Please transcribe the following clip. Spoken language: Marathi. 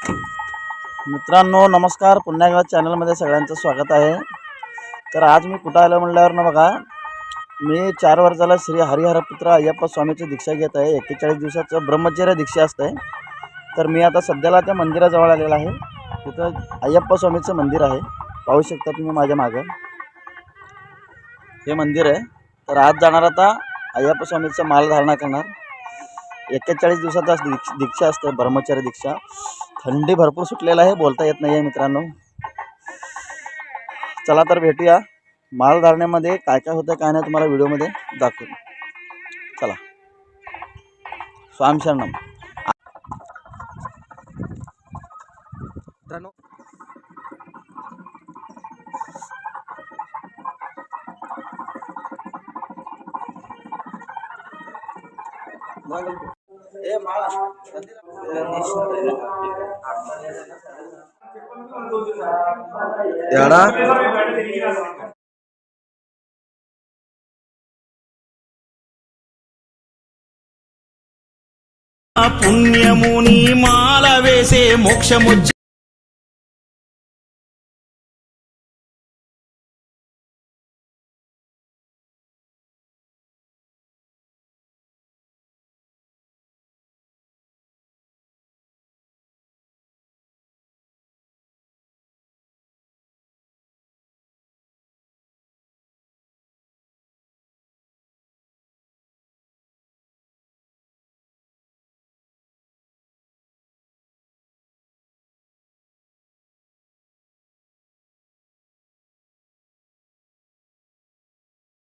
मित्रांनो नमस्कार, पुन्हा एकदा चॅनलमध्ये सगळ्यांचं स्वागत आहे। तर आज मी कुठं आलो म्हणल्यावर ना बघा, मी 4 वर्षाला श्री हरिहरपुत्र अय्यप्पा स्वामीची दीक्षा घेत आहे। 41 दिवसाचं ब्रह्मचर्य दीक्षा असते। तर मी आता सध्याला त्या मंदिराजवळ आलेला आहे। तिथं अय्यप्पा स्वामीचं मंदिर आहे, पाहू शकता तुम्ही माझ्या मागे हे मंदिर आहे। तर आज जाणार आता अय्यप्पा स्वामीचं माल धारणा करणार। 41 दिवसाचा दीक्षा असते, ब्रह्मचर्य दीक्षा। थंडी भरपूर सुटलेला आहे, बोलता येत नाही आहे मित्रांनो। चला तर भेटूया, माल धारणेमध्ये काय काय होतं काय नाही तुम्हाला व्हिडिओमध्ये दाखवू। चला, स्वामी शरणम। मित्रांनो ए माळा याडा పుణ్యముని మాల వేసే మోక్షముచ్చ